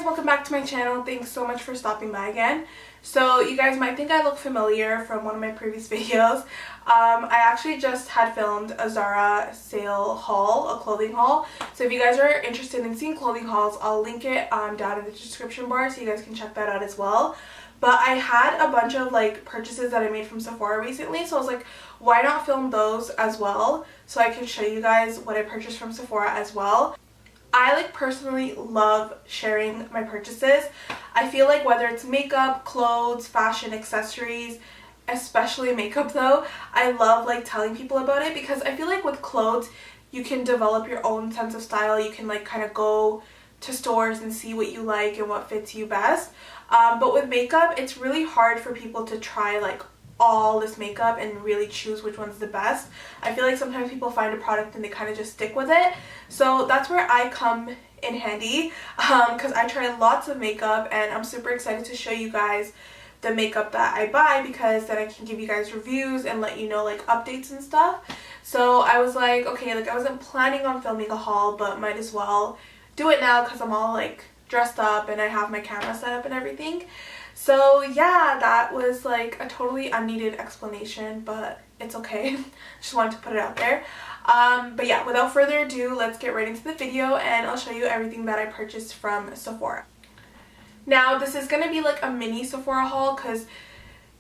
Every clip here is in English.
welcome back to my channel. Thanks so much for stopping by again. So you guys might think I look familiar from one of my previous videos. I actually just had filmed a Zara sale haul, a clothing haul. So if you guys are interested in seeing clothing hauls, I'll link it down in the description bar so you guys can check that out as well. But I had a bunch of like purchases that I made from Sephora recently, so I was like, why not film those as well so I can show you guys what I purchased from Sephora as well. I personally love sharing my purchases. I feel like whether it's makeup, clothes, fashion, accessories, especially makeup though, I love telling people about it because I feel like with clothes you can develop your own sense of style. You can kind of go to stores and see what you like and what fits you best. But with makeup, it's really hard for people to try all this makeup and really choose which one's the best. I feel like sometimes people find a product and they kind of just stick with it. So that's where I come in handy because I try lots of makeup and I'm super excited to show you guys the makeup that I buy because then I can give you guys reviews and let you know updates and stuff. So I was like, okay, I wasn't planning on filming a haul, but might as well do it now because I'm all dressed up and I have my camera set up and everything. So yeah, that was a totally unneeded explanation, but it's okay. Just wanted to put it out there. But yeah, without further ado, let's get right into the video and I'll show you everything that I purchased from Sephora. Now this is gonna be a mini Sephora haul because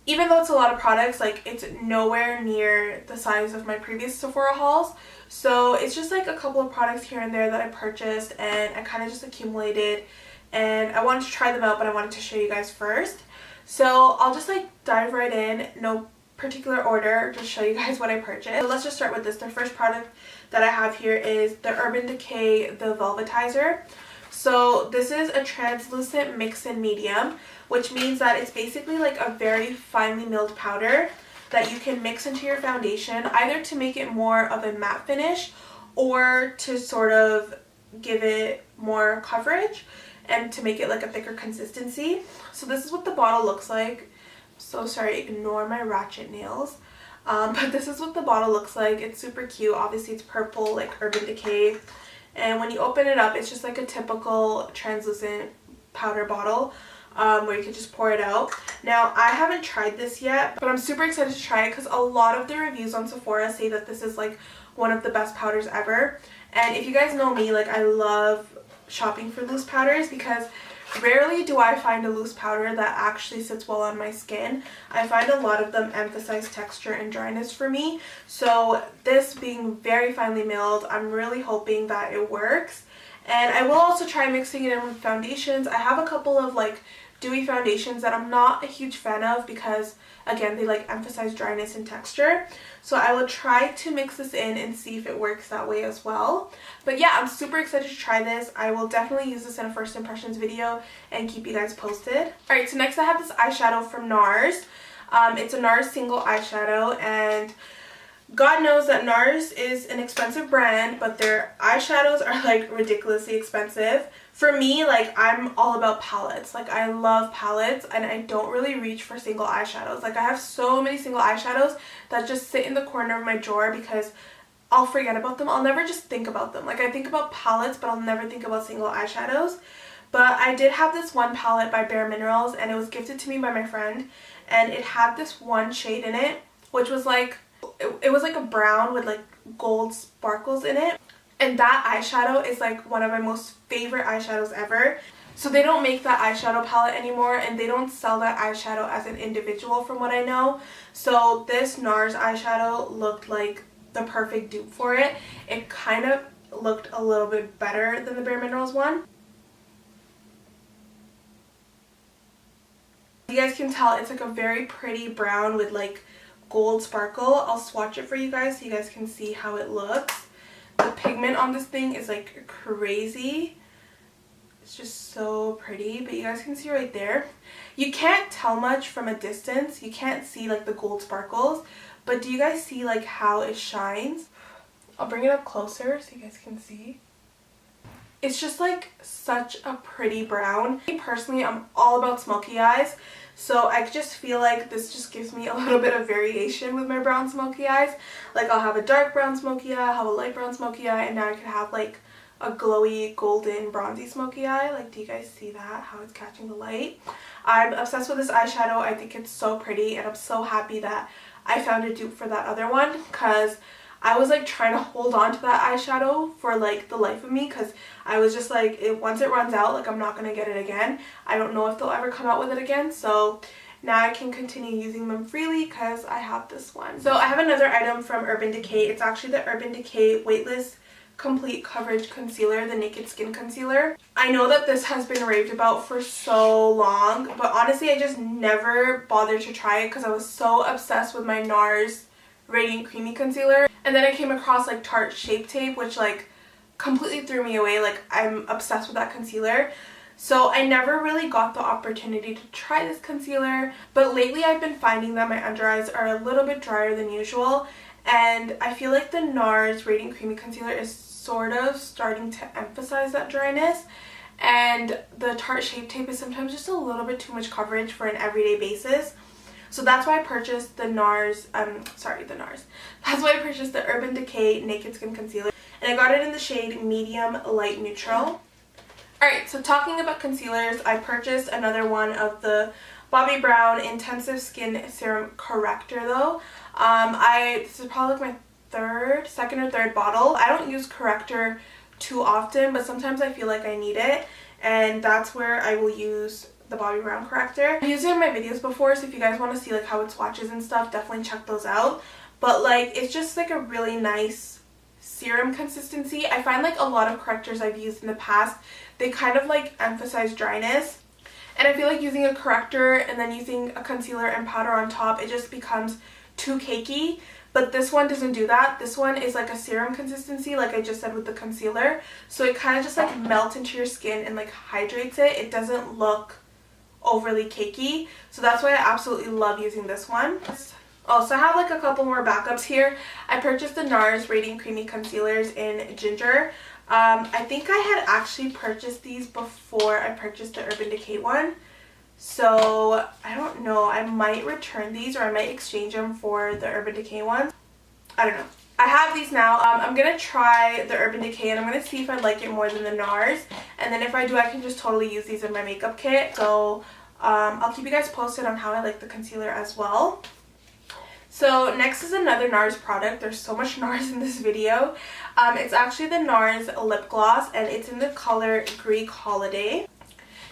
even though it's a lot of products, it's nowhere near the size of my previous Sephora hauls. So it's just a couple of products here and there that I purchased and I kind of just accumulated. And I wanted to try them out, but I wanted to show you guys first. So I'll just dive right in, no particular order, just show you guys what I purchased. So let's just start with this. The first product that I have here is the Urban Decay, the Velvetizer. So this is a translucent mix-in medium, which means that it's basically a very finely milled powder that you can mix into your foundation, either to make it more of a matte finish or to sort of give it more coverage and to make it a thicker consistency. So this is what the bottle looks like. So sorry, ignore my ratchet nails. But this is what the bottle looks like. It's super cute. Obviously it's purple, Urban Decay. And when you open it up, it's just a typical translucent powder bottle where you can just pour it out. Now I haven't tried this yet, but I'm super excited to try it because a lot of the reviews on Sephora say that this is one of the best powders ever. And if you guys know me, I love shopping for loose powders because rarely do I find a loose powder that actually sits well on my skin. I find a lot of them emphasize texture and dryness for me. So this being very finely milled, I'm really hoping that it works. And I will also try mixing it in with foundations. I have a couple of dewy foundations that I'm not a huge fan of because again they emphasize dryness and texture. So I will try to mix this in and see if it works that way as well. But yeah, I'm super excited to try this. I will definitely use this in a first impressions video and keep you guys posted. Alright, so next I have this eyeshadow from Nars. It's a Nars single eyeshadow and God knows that Nars is an expensive brand, but their eyeshadows are ridiculously expensive. For me, I'm all about palettes. I love palettes and I don't really reach for single eyeshadows. I have so many single eyeshadows that just sit in the corner of my drawer because I'll forget about them. I'll never just think about them. I think about palettes, but I'll never think about single eyeshadows. But I did have this one palette by Bare Minerals and it was gifted to me by my friend. And it had this one shade in it, which was it was a brown with gold sparkles in it. And that eyeshadow is one of my most favorite eyeshadows ever. So they don't make that eyeshadow palette anymore and they don't sell that eyeshadow as an individual from what I know. So this Nars eyeshadow looked like the perfect dupe for it. It kind of looked a little bit better than the Bare Minerals one. You guys can tell it's a very pretty brown with gold sparkle. I'll swatch it for you guys so you guys can see how it looks. The pigment on this thing is crazy. It's just so pretty, but you guys can see right there. You can't tell much from a distance. You can't see the gold sparkles, but do you guys see how it shines? I'll bring it up closer so you guys can see. It's just such a pretty brown. Me personally, I'm all about smoky eyes. So I just feel this just gives me a little bit of variation with my brown smoky eyes. I'll have a dark brown smoky eye, I'll have a light brown smoky eye, and now I can have a glowy, golden, bronzy smoky eye. Like, do you guys see that? How it's catching the light? I'm obsessed with this eyeshadow. I think it's so pretty, and I'm so happy that I found a dupe for that other one, because I was like trying to hold on to that eyeshadow for like the life of me, because I was just like, once it runs out, like I'm not going to get it again. I don't know if they'll ever come out with it again, so now I can continue using them freely because I have this one. So I have another item from Urban Decay. It's actually the Urban Decay Weightless Complete Coverage Concealer, the Naked Skin Concealer. I know that this has been raved about for so long, but honestly I just never bothered to try it because I was so obsessed with my Nars Radiant Creamy Concealer. And then I came across like Tarte Shape Tape, which like completely threw me away. Like, I'm obsessed with that concealer. So I never really got the opportunity to try this concealer, but lately I've been finding that my under eyes are a little bit drier than usual, and I feel like the Nars Radiant Creamy Concealer is sort of starting to emphasize that dryness, and the Tarte Shape Tape is sometimes just a little bit too much coverage for an everyday basis. So that's why I purchased the Nars, that's why I purchased the Urban Decay Naked Skin Concealer, and I got it in the shade Medium Light Neutral. Alright, so talking about concealers, I purchased another one of the Bobbi Brown Intensive Skin Serum Corrector though. This is probably like my second or third bottle. I don't use Corrector too often, but sometimes I feel like I need it, and that's where I will use the Bobbi Brown Corrector. I've used it in my videos before, so if you guys want to see like how it swatches and stuff, definitely check those out. But like, it's just like a really nice serum consistency. I find like a lot of correctors I've used in the past, they kind of like emphasize dryness, and I feel like using a corrector and then using a concealer and powder on top, it just becomes too cakey. But this one doesn't do that. This one is like a serum consistency, like I just said with the concealer, so it kind of just like melts into your skin and like hydrates it. It doesn't look overly cakey, so that's why I absolutely love using this one. Also, I have like a couple more backups here. I purchased the Nars Radiant Creamy Concealers in Ginger. I think I had actually purchased these before I purchased the Urban Decay one. So, I don't know. I might return these, or I might exchange them for the Urban Decay ones. I don't know. I have these now. I'm going to try the Urban Decay, and I'm going to see if I like it more than the Nars. And then if I do, I can just totally use these in my makeup kit. So, I'll keep you guys posted on how I like the concealer as well. So next is another Nars product. There's so much Nars in this video. It's actually the Nars lip gloss, and it's in the color Greek Holiday.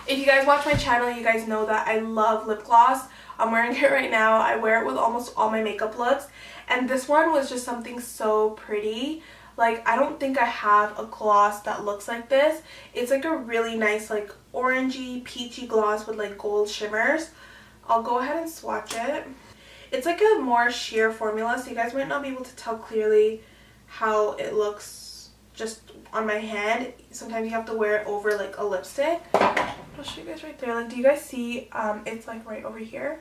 If you guys watch my channel, you guys know that I love lip gloss. I'm wearing it right now. I wear it with almost all my makeup looks, and this one was just something so pretty. Like, I don't think I have a gloss that looks like this. It's like a really nice like orangey, peachy gloss with like gold shimmers. I'll go ahead and swatch it. It's like a more sheer formula, so you guys might not be able to tell clearly how it looks just on my hand. Sometimes you have to wear it over like a lipstick. I'll show you guys right there. Like, do you guys see it's like right over here?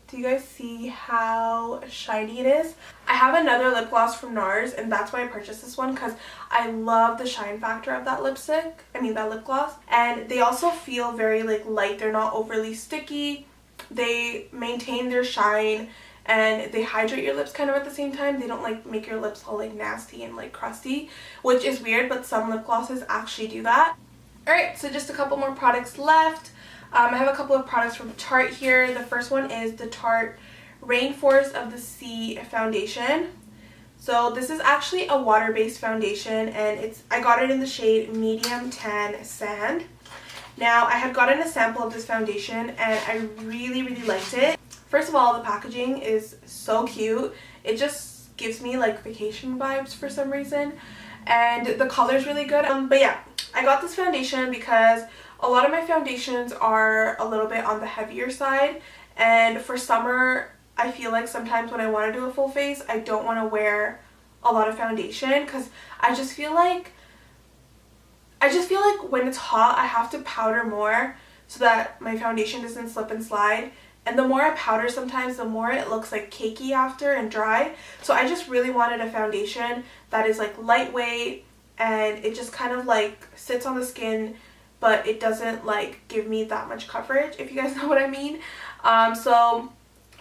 Do you guys see how shiny it is? I have another lip gloss from Nars, and that's why I purchased this one, because I love the shine factor of that lipstick. I mean that lip gloss. And they also feel very like light. They're not overly sticky. They maintain their shine, and they hydrate your lips kind of at the same time. They don't like make your lips all like nasty and like crusty, which is weird, but some lip glosses actually do that. Alright, so just a couple more products left. I have a couple of products from Tarte here. The first one is the Tarte Rainforest of the Sea Foundation. So this is actually a water-based foundation, and I got it in the shade Medium Tan Sand. Now, I had gotten a sample of this foundation, and I really, really liked it. First of all, the packaging is so cute. It just gives me like vacation vibes for some reason, and the color is really good. But yeah, I got this foundation because a lot of my foundations are a little bit on the heavier side, and for summer, I feel like sometimes when I want to do a full face, I don't want to wear a lot of foundation, because I just feel like when it's hot, I have to powder more so that my foundation doesn't slip and slide. And the more I powder sometimes, the more it looks like cakey after and dry. So I just really wanted a foundation that is like lightweight, and it just kind of like sits on the skin, but it doesn't like give me that much coverage, if you guys know what I mean. So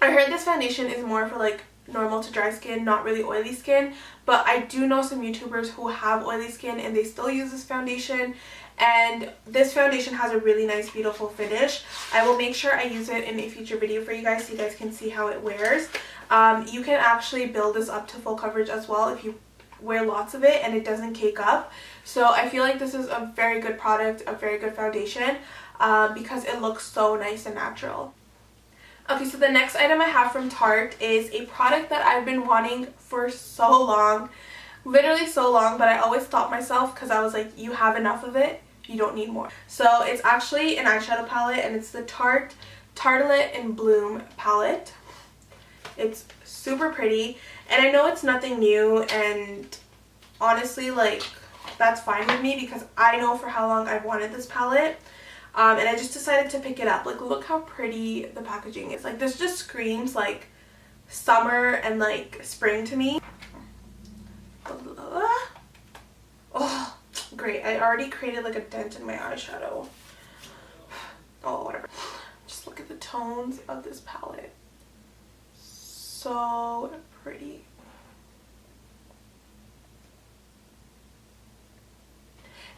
I heard this foundation is more for like normal to dry skin, not really oily skin, but I do know some YouTubers who have oily skin and they still use this foundation, and this foundation has a really nice, beautiful finish. I will make sure I use it in a future video for you guys so you guys can see how it wears. You can actually build this up to full coverage as well if you wear lots of it and it doesn't cake up. So I feel like this is a very good product, a very good foundation, because it looks so nice and natural. Okay, so the next item I have from Tarte is a product that I've been wanting for so long, literally so long, but I always stopped myself because I was like, you have enough of it, you don't need more. So it's actually an eyeshadow palette, and it's the Tarte Tartelette in Bloom palette. It's super pretty, and I know it's nothing new, and honestly, like, that's fine with me because I know for how long I've wanted this palette. And I just decided to pick it up. Like, look how pretty the packaging is. Like, this just screams like summer and like spring to me. Oh, great. I already created like a dent in my eyeshadow. Oh, whatever. Just look at the tones of this palette. So pretty.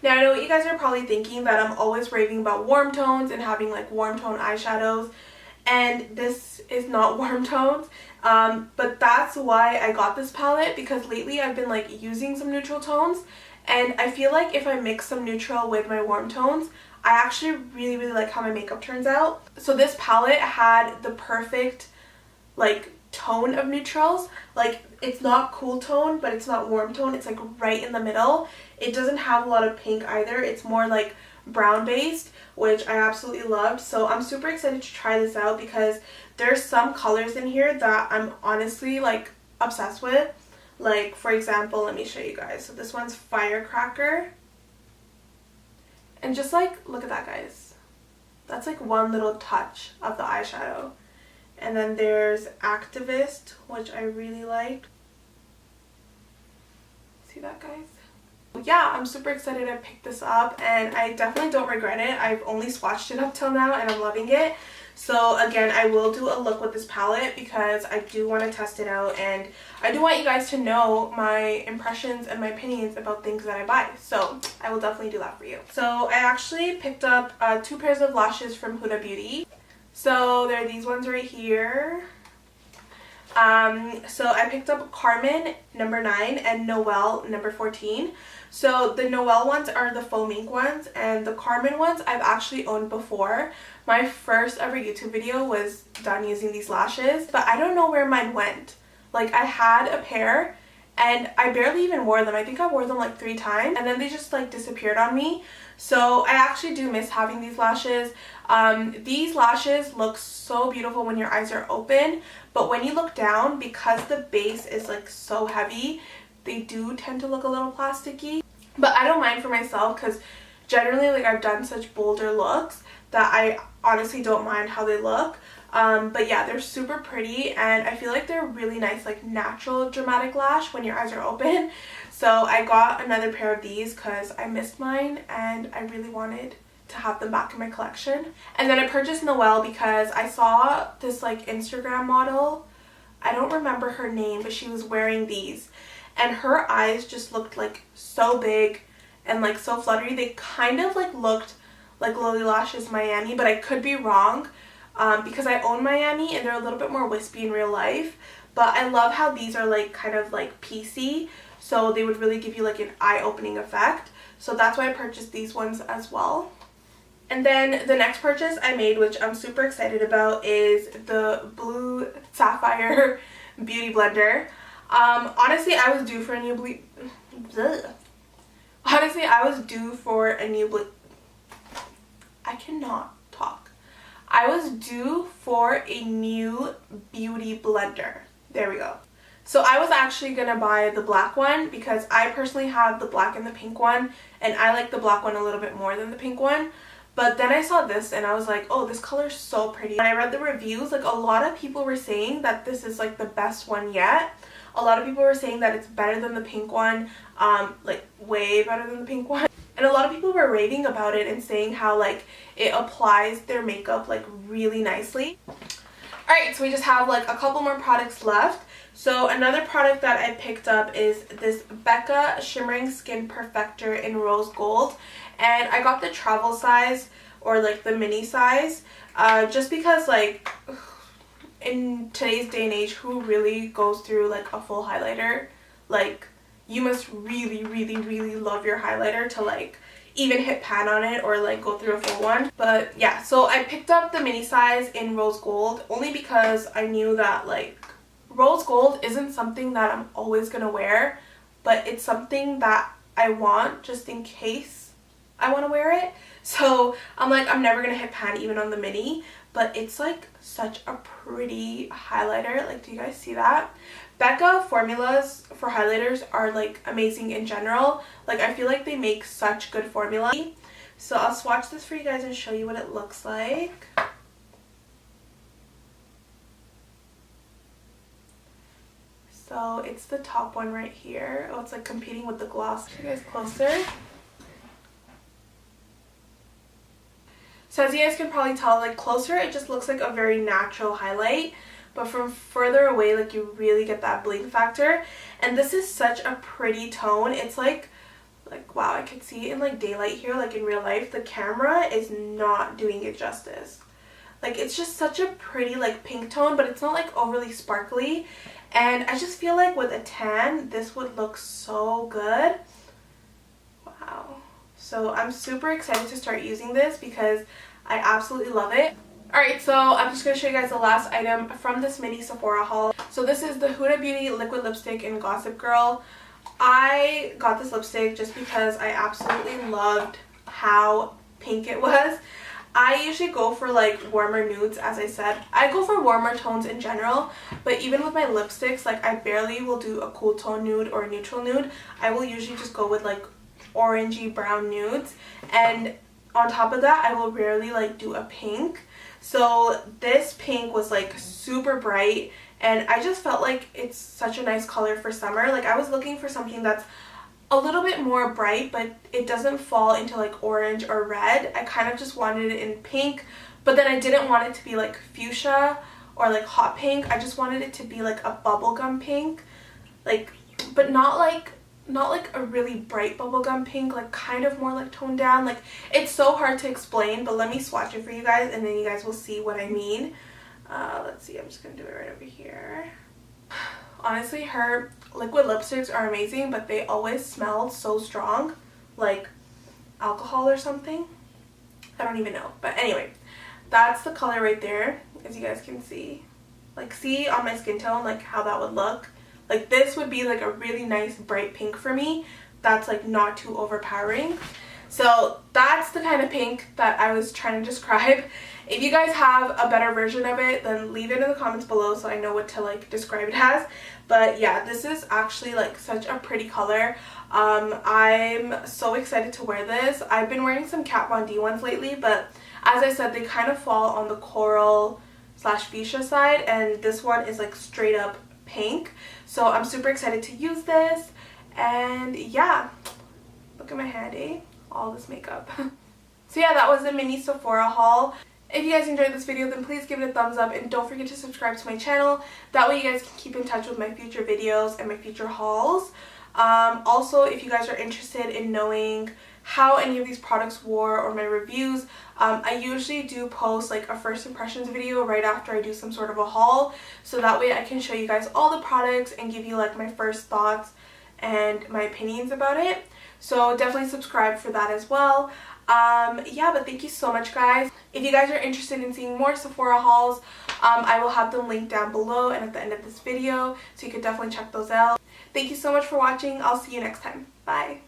Now, I know what you guys are probably thinking, that I'm always raving about warm tones and having like warm tone eyeshadows, and this is not warm tones, but that's why I got this palette, because lately I've been like using some neutral tones, and I feel like if I mix some neutral with my warm tones, I actually really like how my makeup turns out. So this palette had the perfect like tone of neutrals. Like, it's not cool tone, but it's not warm tone. It's like right in the middle. It doesn't have a lot of pink either. It's more like brown based, which I absolutely loved. So I'm super excited to try this out because there's some colors in here that I'm honestly like obsessed with. Like, for example, let me show you guys. So this one's Firecracker, and just like, look at that, guys. That's like one little touch of the eyeshadow. And then there's Activist, which I really liked. See that, guys? Yeah, I'm super excited to pick this up, and I definitely don't regret it. I've only swatched it up till now and I'm loving it. So again, I will do a look with this palette because I do want to test it out, and I do want you guys to know my impressions and my opinions about things that I buy. So I will definitely do that for you. So I actually picked up 2 pairs of lashes from Huda Beauty. So there are these ones right here. So I picked up Carmen number 9 and Noelle number 14. So the Noelle ones are the faux mink ones, and the Carmen ones I've actually owned before. My first ever YouTube video was done using these lashes, but I don't know where mine went. Like, I had a pair and I barely even wore them. I think I wore them like 3 times, and then they just like disappeared on me. So I actually do miss having these lashes. These lashes look so beautiful when your eyes are open, but when you look down, because the base is like so heavy, they do tend to look a little plasticky. But I don't mind for myself because generally, like, I've done such bolder looks that I honestly don't mind how they look. But yeah, they're super pretty, and I feel like they're really nice, like natural dramatic lash when your eyes are open. So I got another pair of these because I missed mine and I really wanted to have them back in my collection. And then I purchased Noelle because I saw this like Instagram model, I don't remember her name, but she was wearing these, and her eyes just looked like so big and like so fluttery. They kind of like looked like Lily Lashes Miami, but I could be wrong. Because I own Miami and they're a little bit more wispy in real life, but I love how these are like kind of like piecey, so they would really give you like an eye-opening effect. So that's why I purchased these ones as well. And then the next purchase I made, which I'm super excited about, is the blue Sapphire beauty blender. Honestly, I was due for a new I cannot talk. I was due for a new beauty blender. There we go. So I was actually going to buy the black one because I personally have the black and the pink one, and I like the black one a little bit more than the pink one. But then I saw this and I was like, oh, this color is so pretty. When I read the reviews, like, a lot of people were saying that this is like the best one yet. A lot of people were saying that it's better than the pink one, like way better than the pink one. And a lot of people were raving about it and saying how like it applies their makeup like really nicely. Alright, so we just have like a couple more products left. So another product that I picked up is this Becca Shimmering Skin Perfector in Rose Gold. And I got the travel size, or like the mini size, just because like in today's day and age, who really goes through like a full highlighter? Like, you must really, really, really love your highlighter to like even hit pan on it or like go through a full one. But yeah, so I picked up the mini size in Rose Gold only because I knew that like Rose Gold isn't something that I'm always gonna wear, but it's something that I want just in case I want to wear it. So I'm like, I'm never gonna hit pan even on the mini, but it's like such a pretty highlighter. Like, do you guys see that? Becca formulas for highlighters are like amazing in general. Like, I feel like they make such good formula. So I'll swatch this for you guys and show you what it looks like. So it's the top one right here. Oh, it's like competing with the gloss. Show you guys closer. So as you guys can probably tell, like closer it just looks like a very natural highlight, but from further away like you really get that bling factor. And this is such a pretty tone. It's like wow, I could see it in like daylight here, like in real life. The camera is not doing it justice. Like, it's just such a pretty like pink tone, but it's not like overly sparkly. And I just feel like with a tan, this would look so good. Wow. So I'm super excited to start using this because I absolutely love it. Alright, so I'm just going to show you guys the last item from this mini Sephora haul. So this is the Huda Beauty Liquid Lipstick in Gossip Girl. I got this lipstick just because I absolutely loved how pink it was. I usually go for like warmer nudes, as I said. I go for warmer tones in general, but even with my lipsticks, like I barely will do a cool tone nude or a neutral nude. I will usually just go with like orangey brown nudes, and on top of that I will rarely like do a pink. So this pink was like super bright, and I just felt like it's such a nice color for summer. Like, I was looking for something that's a little bit more bright, but it doesn't fall into like orange or red. I kind of just wanted it in pink, but then I didn't want it to be like fuchsia or like hot pink. I just wanted it to be like a bubblegum pink, like, but not like a really bright bubblegum pink, like kind of more like toned down. Like, it's so hard to explain, but let me swatch it for you guys and then you guys will see what I mean. Let's see, I'm just gonna do it right over here. Honestly, her liquid lipsticks are amazing, but they always smell so strong, like alcohol or something. I don't even know, but anyway, that's the color right there, as you guys can see. Like, see on my skin tone like how that would look. Like, this would be like a really nice bright pink for me that's like not too overpowering. So that's the kind of pink that I was trying to describe. If you guys have a better version of it, then leave it in the comments below so I know what to like describe it as. But yeah, this is actually like such a pretty color. I'm so excited to wear this. I've been wearing some Kat Von D ones lately, but as I said, they kind of fall on the coral slash fuchsia side, and this one is like straight up pink. So I'm super excited to use this. And yeah, look at my hand, eh? All this makeup. So yeah, that was the mini Sephora haul. If you guys enjoyed this video, then please give it a thumbs up and don't forget to subscribe to my channel. That way you guys can keep in touch with my future videos and my future hauls. Also, if you guys are interested in knowing how any of these products wore or my reviews, I usually do post like a first impressions video right after I do some sort of a haul, so that way I can show you guys all the products and give you like my first thoughts and my opinions about it. So definitely subscribe for that as well. Yeah, but thank you so much, guys. If you guys are interested in seeing more Sephora hauls, I will have them linked down below and at the end of this video, so you could definitely check those out. Thank you so much for watching. I'll see you next time. Bye.